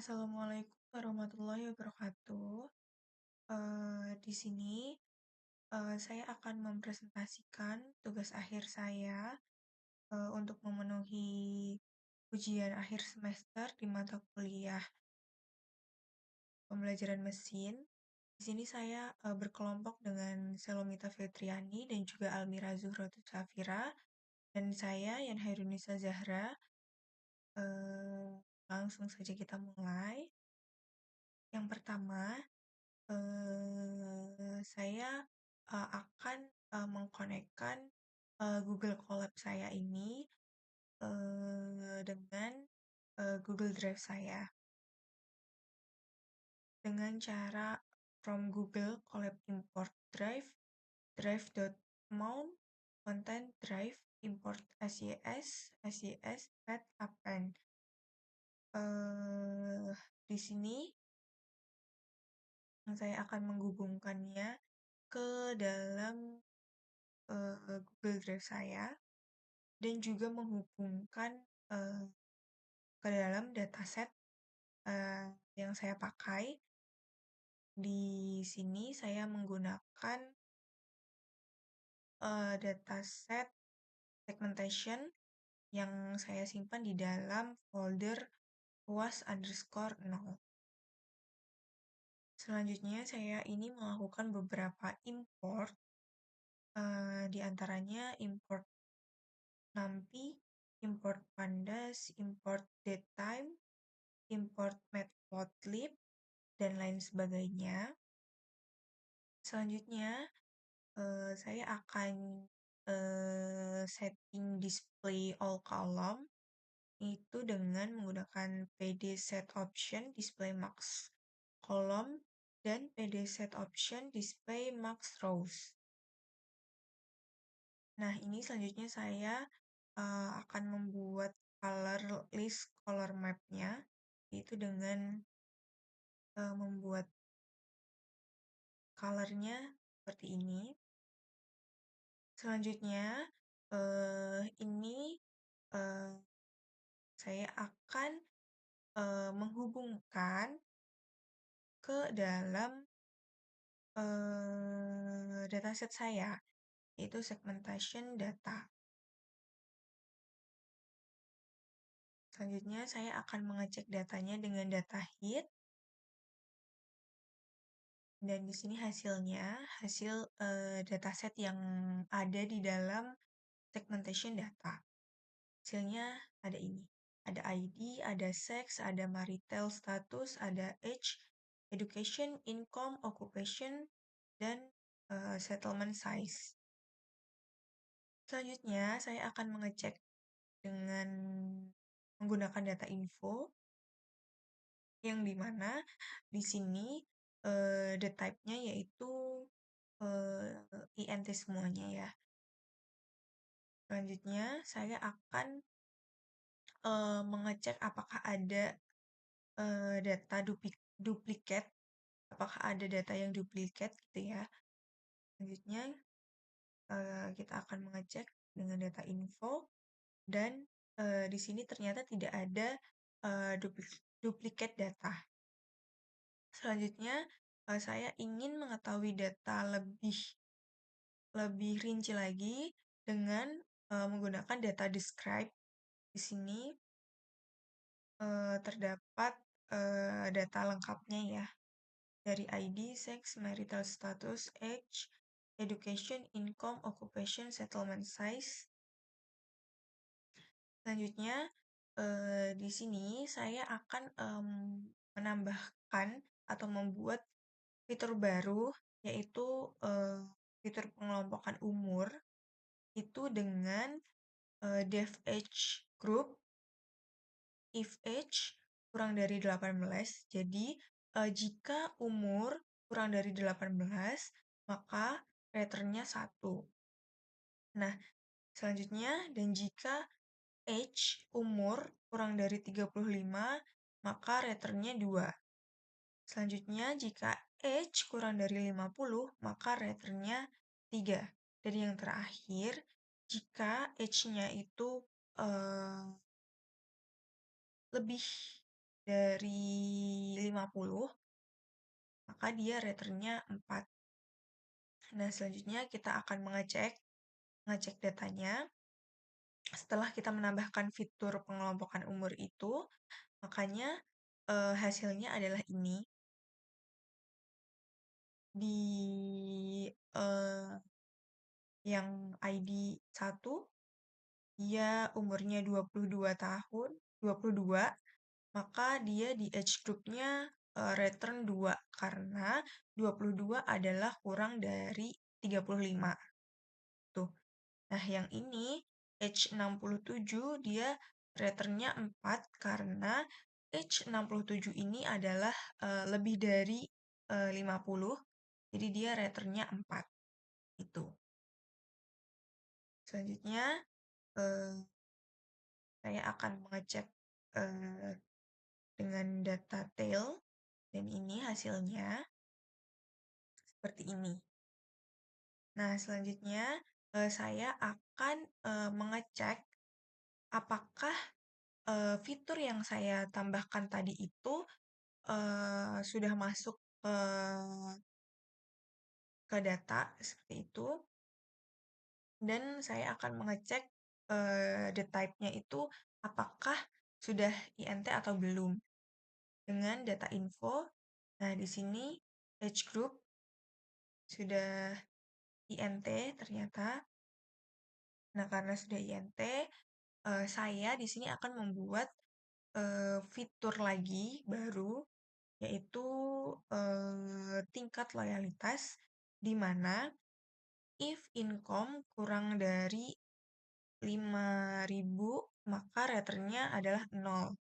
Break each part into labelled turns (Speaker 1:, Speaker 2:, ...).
Speaker 1: Assalamualaikum warahmatullahi wabarakatuh. Di sini saya akan mempresentasikan tugas akhir saya untuk memenuhi ujian akhir semester di mata kuliah pembelajaran mesin. Di sini saya berkelompok dengan Selomita Fetriani dan juga Almira Zuhrotu Safira dan saya Yan Hairunisa Zahra. Eh, Langsung saja kita mulai. Yang pertama, saya akan mengkonekkan Google Colab saya ini dengan Google Drive saya dengan cara from Google Colab import drive drive.mount content drive import SYS pet append. Di sini saya akan menghubungkannya ke dalam Google Drive saya dan juga menghubungkan ke dalam dataset yang saya pakai. Di sini saya menggunakan dataset segmentation yang saya simpan di dalam folder UAS_0. Selanjutnya saya ini melakukan beberapa import, di antaranya import NumPy, import pandas, import datetime, import matplotlib, dan lain sebagainya. Selanjutnya, saya akan setting display all column itu dengan menggunakan PD set option display max column dan PD set option display max rows. Nah, ini selanjutnya saya akan membuat list color map-nya, yaitu dengan membuat color-nya seperti ini. Selanjutnya, ini saya akan menghubungkan ke dalam dataset saya, yaitu segmentation data. Selanjutnya, saya akan mengecek datanya dengan data hit. Dan di sini hasilnya, hasil dataset yang ada di dalam segmentation data. Hasilnya ada ini. Ada ID, ada sex, ada marital status, ada age, education, income, occupation, dan settlement size. Selanjutnya, saya akan mengecek dengan menggunakan data info, yang dimana di sini the type-nya yaitu INT semuanya ya. Selanjutnya, saya akan mengecek apakah ada data duplikat, apakah ada data yang duplikat gitu ya. Selanjutnya, kita akan mengecek dengan data info dan di sini ternyata tidak ada duplikat data. Selanjutnya, saya ingin mengetahui data lebih rinci lagi dengan menggunakan data describe. Di sini terdapat data lengkapnya ya, dari ID, sex, marital status, age, education, income, occupation, settlement size. Selanjutnya, di sini saya akan menambahkan atau membuat fitur baru, yaitu fitur pengelompokan umur, itu dengan def age group if age kurang dari 18. Jadi, jika umur kurang dari 18, maka returnnya 1. Nah, selanjutnya, dan jika age umur kurang dari 35, maka returnnya 2. Selanjutnya, jika age kurang dari 50, maka returnnya 3. Dan yang terakhir, jika age-nya itu lebih dari 50, maka dia returnnya 4. Nah, selanjutnya kita akan ngecek datanya. Setelah kita menambahkan fitur pengelompokan umur itu, makanya hasilnya adalah ini. Di yang ID 1, dia umurnya 22 tahun, 22, maka dia di age group-nya return 2 karena 22 adalah kurang dari 35. Tuh. Nah, yang ini age 67 dia returnnya 4 karena age 67 ini adalah lebih dari 50. Jadi dia returnnya 4. Itu. Selanjutnya eh, saya akan mengecek eh, dengan data tail dan ini hasilnya seperti ini. Nah, selanjutnya saya akan mengecek apakah fitur yang saya tambahkan tadi itu sudah masuk ke data seperti itu, dan saya akan mengecek the type-nya itu apakah sudah INT atau belum dengan data info. Nah, di sini age group sudah INT ternyata. Nah, karena sudah INT, saya di sini akan membuat fitur lagi baru, yaitu tingkat loyalitas, di mana if income kurang dari 5.000, maka returnnya adalah 0.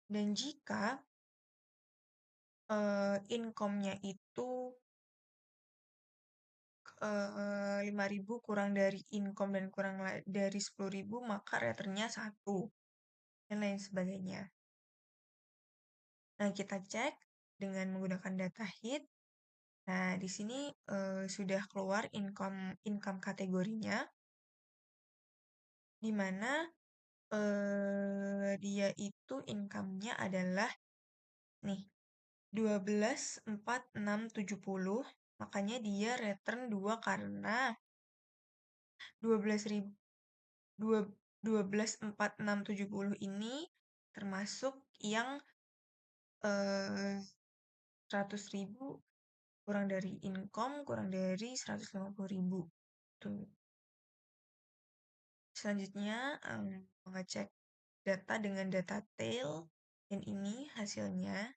Speaker 1: Dan jika income-nya itu 5.000 kurang dari income dan kurang dari 10.000, maka returnnya 1, dan lain sebagainya. Nah, kita cek dengan menggunakan data hit. Nah, di sini sudah keluar income kategorinya, di mana dia itu income-nya adalah nih 12.4670. Makanya dia return 2 karena 12.000 12.4670 ini termasuk yang 100.000 kurang dari income, kurang dari 150.000. Tuh. Selanjutnya mengecek data dengan data tail, dan ini hasilnya.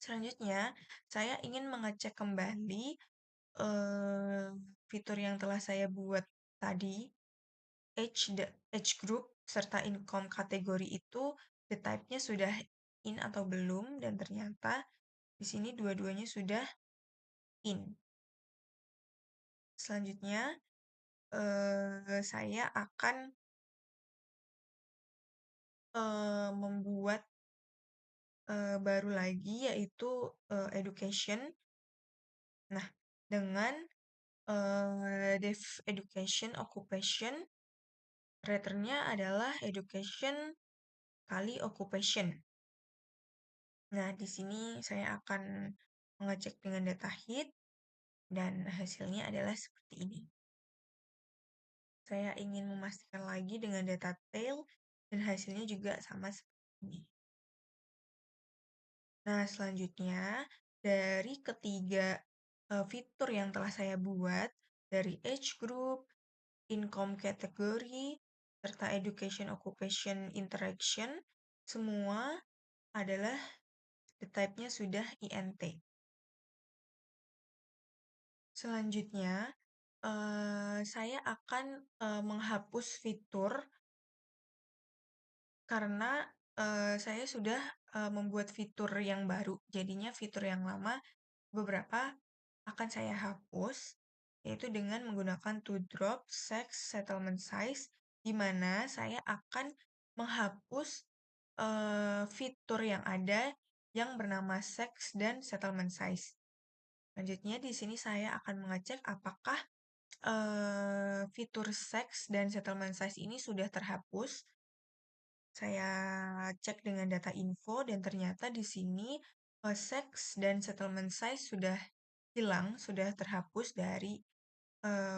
Speaker 1: Selanjutnya, saya ingin mengecek kembali fitur yang telah saya buat tadi, age group serta income kategori itu the type-nya sudah in atau belum, dan ternyata di sini dua-duanya sudah in. Selanjutnya saya akan membuat baru lagi, yaitu education. Nah, dengan dev education occupation, returnnya adalah education kali occupation. Nah, di sini saya akan mengecek dengan data hit, dan hasilnya adalah seperti ini. Saya ingin memastikan lagi dengan data tail, dan hasilnya juga sama seperti ini. Nah, selanjutnya dari ketiga fitur yang telah saya buat, dari age group, income category, serta education occupation interaction, semua adalah the type-nya sudah INT. Selanjutnya, saya akan menghapus fitur karena saya sudah membuat fitur yang baru. Jadinya fitur yang lama beberapa akan saya hapus, yaitu dengan menggunakan to-drop sex settlement size, di mana saya akan menghapus fitur yang ada yang bernama sex dan settlement size. Selanjutnya di sini saya akan mengecek apakah fitur sex dan settlement size ini sudah terhapus. Saya cek dengan data info dan ternyata di sini sex dan settlement size sudah hilang, sudah terhapus dari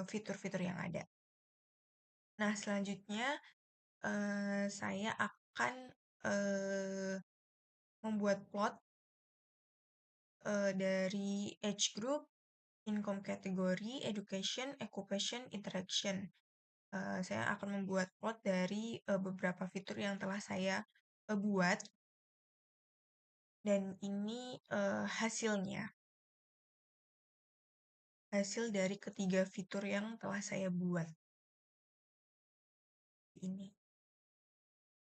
Speaker 1: fitur-fitur yang ada. Nah, selanjutnya saya akan eh, membuat plot dari age group, income category, education, occupation, interaction. Saya akan membuat plot dari beberapa fitur yang telah saya buat dan ini hasilnya. Hasil dari ketiga fitur yang telah saya buat ini.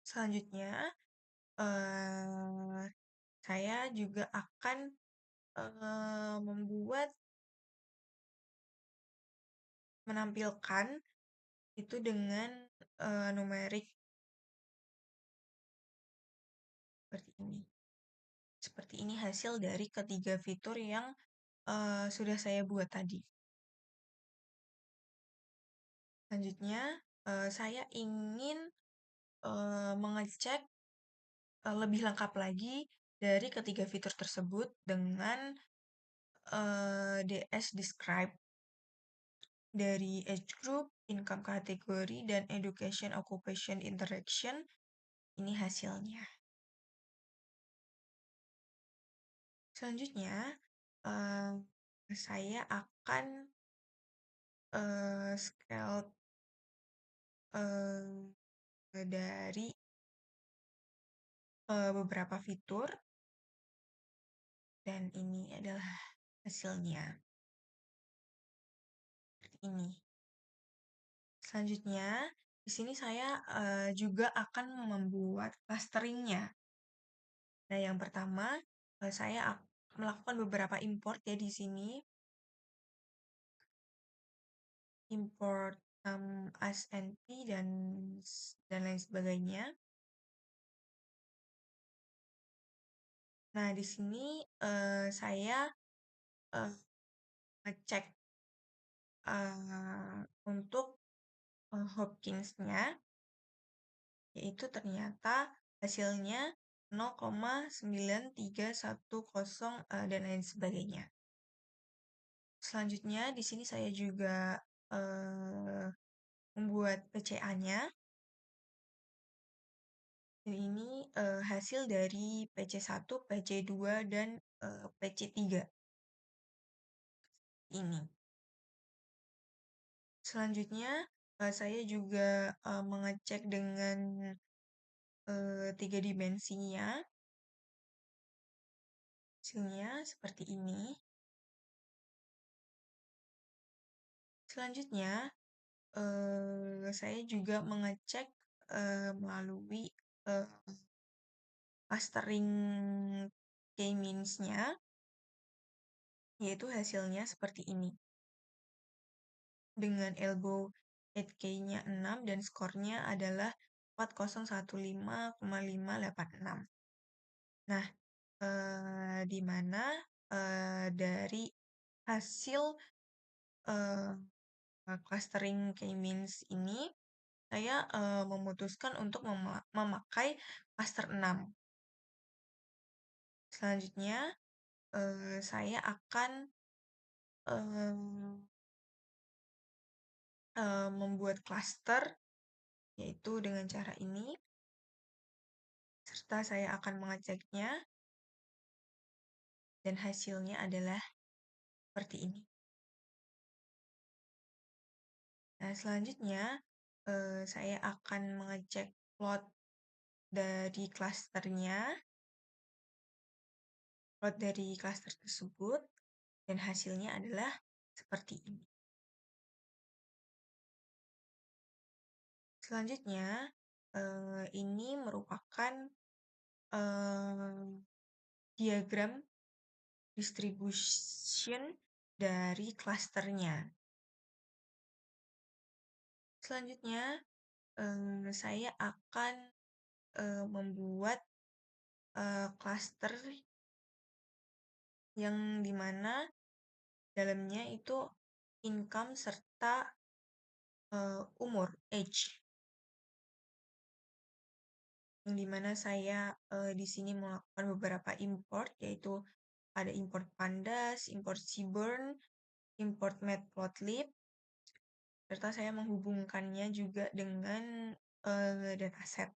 Speaker 1: Selanjutnya, eh, saya juga akan membuat menampilkan itu dengan numerik seperti ini. Seperti ini hasil dari ketiga fitur yang sudah saya buat tadi. Selanjutnya, saya ingin mengecek lebih lengkap lagi dari ketiga fitur tersebut dengan DS describe dari age group, income category, dan education occupation interaction. Ini hasilnya. Selanjutnya, saya akan scale dari beberapa fitur dan ini adalah hasilnya. Seperti ini. Selanjutnya, di sini saya juga akan membuat clusteringnya. Nah, yang pertama, saya melakukan beberapa import ya di sini. Import ASNP dan lain sebagainya. Nah, di sini saya ngecek untuk Hopkins-nya, yaitu ternyata hasilnya 0,9310 dan lain sebagainya. Selanjutnya, di sini saya juga membuat PCA-nya. Dan ini hasil dari PC1, PC2, dan PC3. Ini. Selanjutnya, saya juga mengecek dengan 3 dimensinya. Hasilnya seperti ini. Selanjutnya, saya juga mengecek melalui clustering k-means-nya, yaitu hasilnya seperti ini. Dengan elbow 8K-nya 6 dan skornya adalah 4015,586. Nah, di mana dari hasil clustering k-means ini, saya memutuskan untuk memakai cluster 6. Selanjutnya, saya akan membuat cluster, yaitu dengan cara ini, serta saya akan mengeceknya, dan hasilnya adalah seperti ini. Nah, selanjutnya saya akan mengecek plot dari klasternya, plot dari klaster tersebut, dan hasilnya adalah seperti ini. Selanjutnya, ini merupakan diagram distribution dari klasternya. Selanjutnya, saya akan membuat klaster yang dimana dalamnya itu income serta umur, age. yang dimana saya di sini melakukan beberapa import, yaitu ada import pandas, import seaborn, import matplotlib, serta saya menghubungkannya juga dengan dataset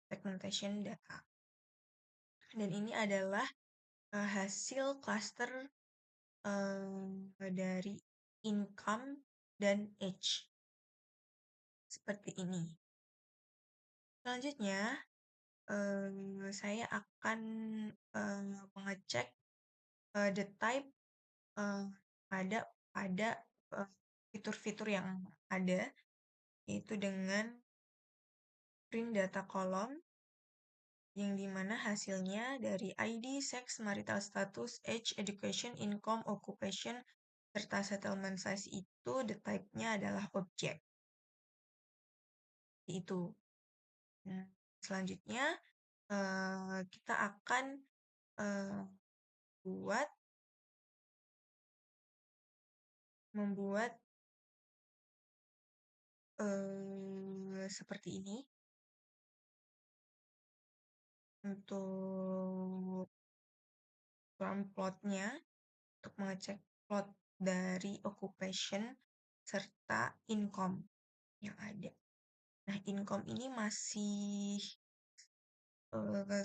Speaker 1: segmentation data. Dan ini adalah hasil cluster dari income dan age. Seperti ini. Selanjutnya, saya akan mengecek the type pada fitur-fitur yang ada, yaitu dengan print data column, yang dimana hasilnya dari ID, sex, marital status, age, education, income, occupation, serta settlement size itu the type-nya adalah objek. Itu. Nah, selanjutnya kita akan membuat seperti ini untuk plotnya, untuk mengecek plot dari occupation serta income yang ada. Nah, income ini masih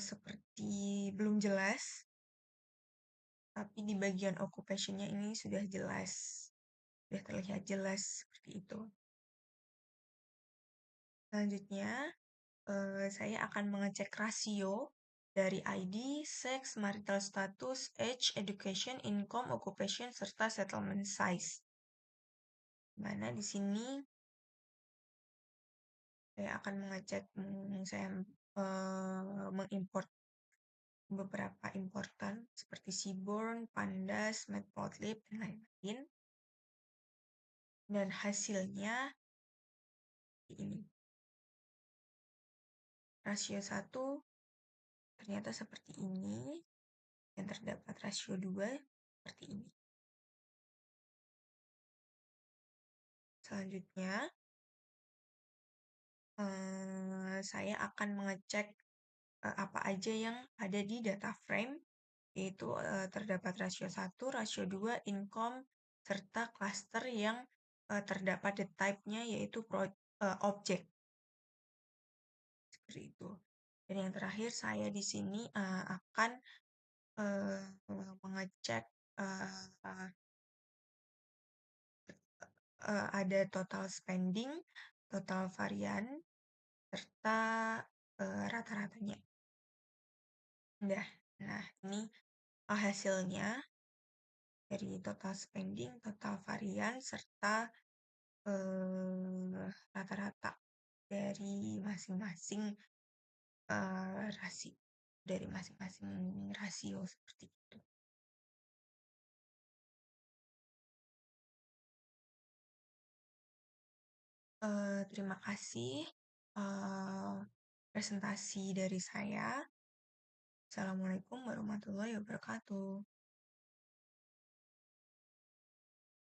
Speaker 1: seperti belum jelas, tapi di bagian occupation-nya ini sudah jelas, sudah terlihat jelas seperti itu. Selanjutnya, saya akan mengecek rasio dari ID, sex, marital status, age, education, income, occupation, serta settlement size. Mana di sini saya akan mengecek, saya mengimport beberapa importan seperti seaborn, pandas, matplotlib, dan lain-lain. Dan hasilnya ini. Rasio 1 ternyata seperti ini, dan terdapat rasio 2 seperti ini. Selanjutnya, saya akan mengecek apa aja yang ada di data frame, yaitu terdapat rasio 1, rasio 2, income, serta cluster yang terdapat the type-nya yaitu objek. Seperti itu. Dan yang terakhir saya di sini akan mengecek ada total spending, total varian, serta rata-ratanya. Nah, ini hasilnya dari total spending, total varian, serta rata-rata dari masing-masing rasio seperti itu. Terima kasih presentasi dari saya. Assalamualaikum warahmatullahi wabarakatuh.